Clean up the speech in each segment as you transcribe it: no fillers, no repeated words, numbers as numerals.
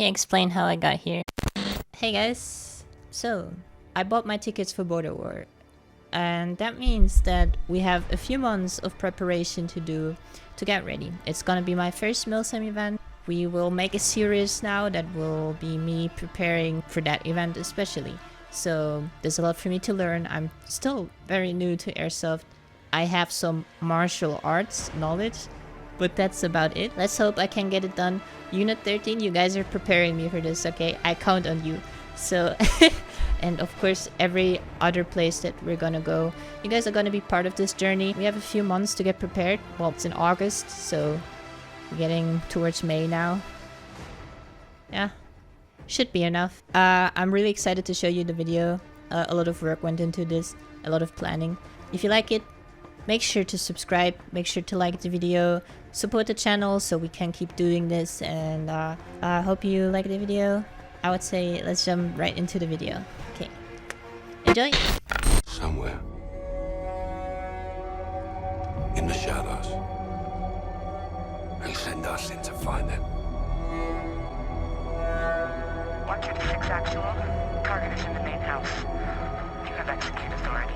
me explain how I got here. Hey guys, so I bought my tickets for Border War, and that means that we have a few months of preparation to do to get ready. It's gonna be my first Milsim event. We will make a series now that will be me preparing for that event especially. So there's a lot for me to learn. I'm still very new to Airsoft. I have some martial arts knowledge, but that's about it. Let's hope I can get it done. Unit 13, you guys are preparing me for this, okay? I count on you. So, and of course, every other place that we're gonna go, you guys are gonna be part of this journey. We have a few months to get prepared. Well, it's in August, so we're getting towards May now. Yeah, should be enough. I'm really excited to show you the video. A lot of work went into this, a lot of planning. If you like it, make sure to subscribe, make sure to like the video, support the channel so we can keep doing this, and I hope you like the video. I would say let's jump right into the video. Okay, enjoy! Somewhere in the shadows, they send us in to find them. 126 actual. Target is in the main house. You have execute authority.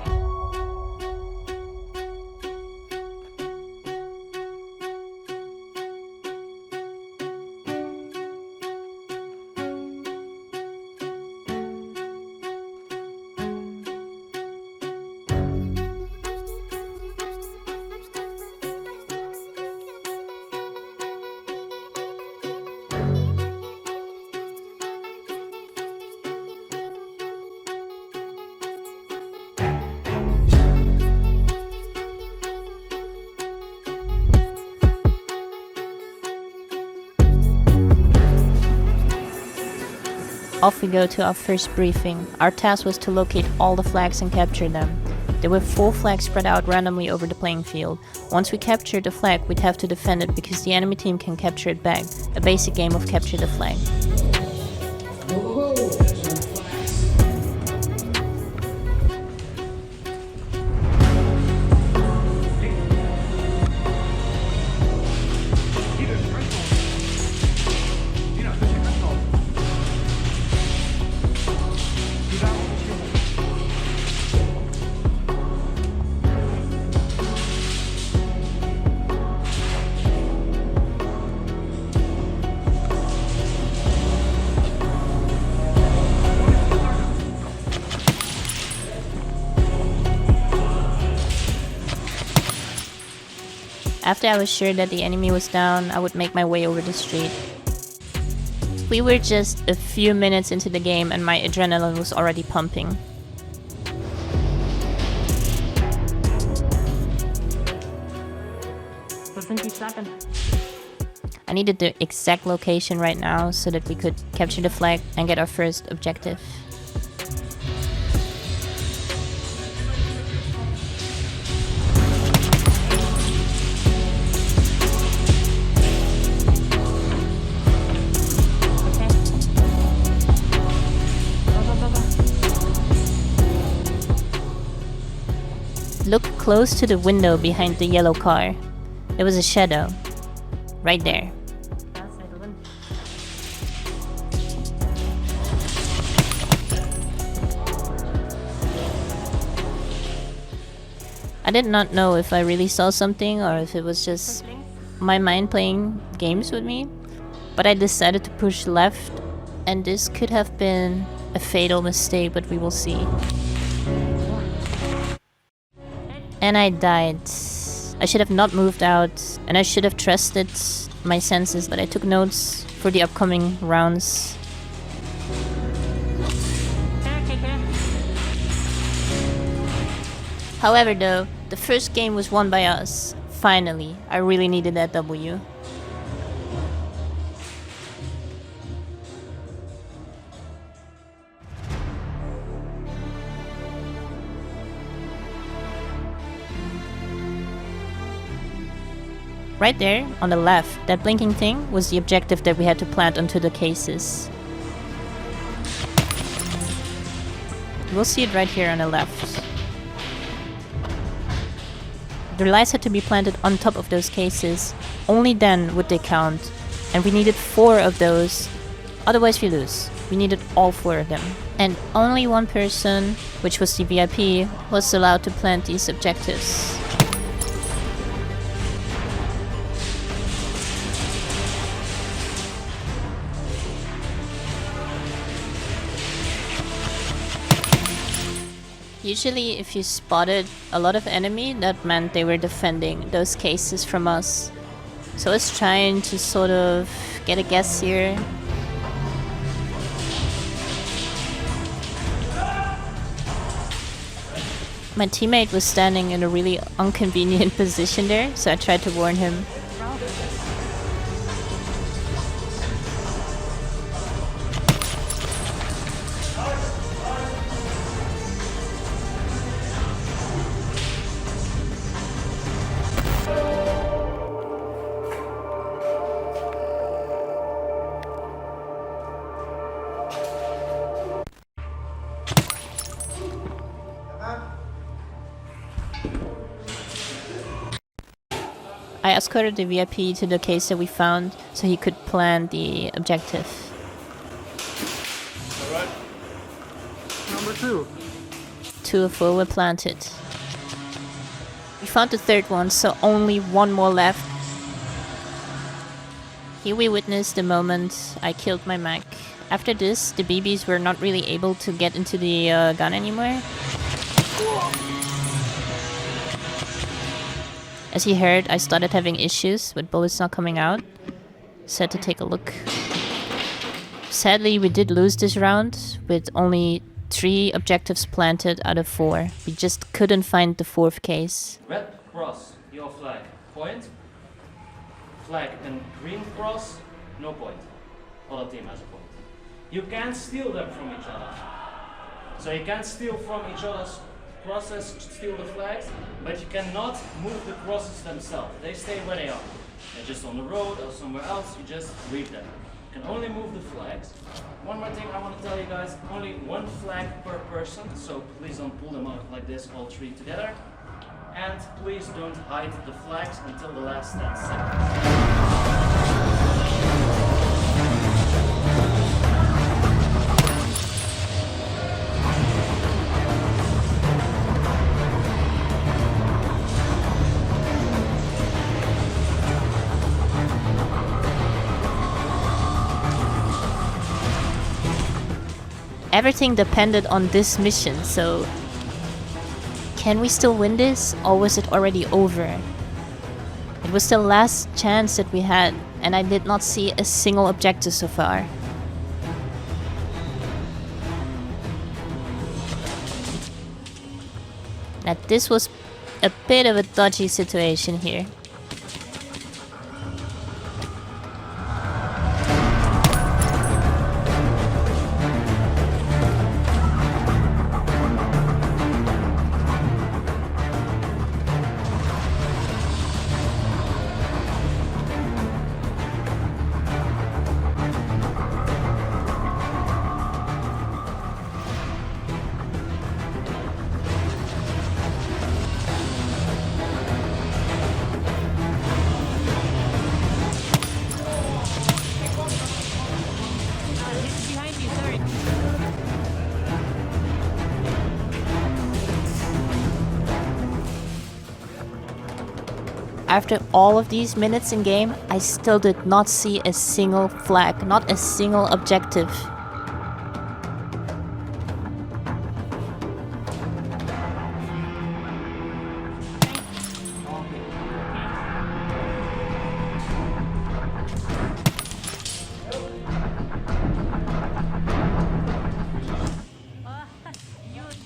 Off we go to our first briefing. Our task was to locate all the flags and capture them. There were 4 flags spread out randomly over the playing field. Once we captured the flag, we'd have to defend it because the enemy team can capture it back. A basic game of capture the flag. After I was sure that the enemy was down, I would make my way over the street. We were just a few minutes into the game and my adrenaline was already pumping. I needed the exact location right now so that we could capture the flag and get our first objective. Look close to the window behind the yellow car. There was a shadow. Right there. I did not know if I really saw something or if it was just my mind playing games with me. But I decided to push left, and this could have been a fatal mistake, but we will see. And I died. I should have not moved out, and I should have trusted my senses, but I took notes for the upcoming rounds. However though, the first game was won by us. Finally, I really needed that W. Right there, on the left, that blinking thing was the objective that we had to plant onto the cases. We'll see it right here on the left. The lights had to be planted on top of those cases. Only then would they count. And we needed 4 of those Otherwise we lose. We needed all 4 of them. And only one person, which was the VIP, was allowed to plant these objectives. Usually if you spotted a lot of enemy, that meant they were defending those cases from us. So I was trying to sort of get a guess here. My teammate was standing in a really inconvenient position there, so I tried to warn him. I escorted the VIP to the case that we found so he could plan the objective. Alright. Number 2. 2 of 4 were planted. We found the 3rd one, so only 1 more left. Here we witnessed the moment I killed my mech. After this, the BBs were not really able to get into the gun anymore. As you heard, I started having issues with bullets not coming out. So I had to take a look. Sadly, we did lose this round with only 3 objectives planted out of 4. We just couldn't find the 4th case. Red cross, your flag, point. Flag and green cross, no point. Other team has a point. You can't steal them from each other. So you can't steal from each other's crosses, steal the flags, but you cannot move the crosses themselves. They stay where they are. They're just on the road or somewhere else, you just read them. You can only move the flags. One more thing I want to tell you guys, only 1 flag per person, so please don't pull them out like this, all 3 together. And please don't hide the flags until the last 10 seconds. Everything depended on this mission, so can we still win this, or was it already over? It was the last chance that we had, and I did not see a single objective so far. Now this was a bit of a dodgy situation here. After all of these minutes in game, I still did not see a single flag, not a single objective.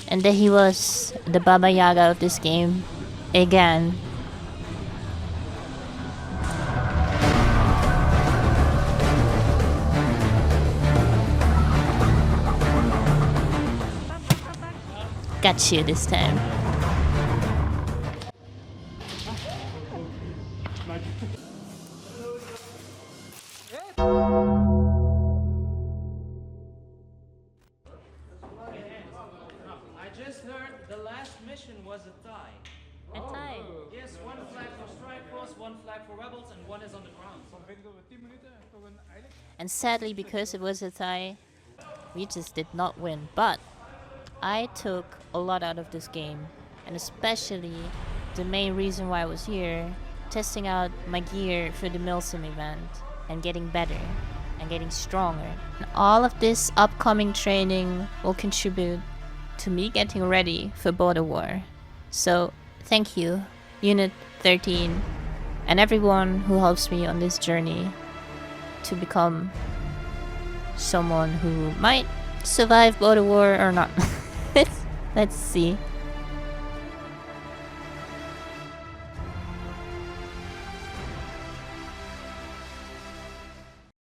And there he was, the Baba Yaga of this game, again. Got you this time. I just heard the last mission was a tie. A tie? Yes, 1 flag for Strike Force, 1 flag for Rebels, and 1 is on And sadly, because it was a tie, we just did not win. But I took a lot out of this game, and especially the main reason why I was here, testing out my gear for the Milsim event and getting better and getting stronger. And all of this upcoming training will contribute to me getting ready for border war. So thank you, Unit 13, and everyone who helps me on this journey to become someone who might survive border war or not. Let's see.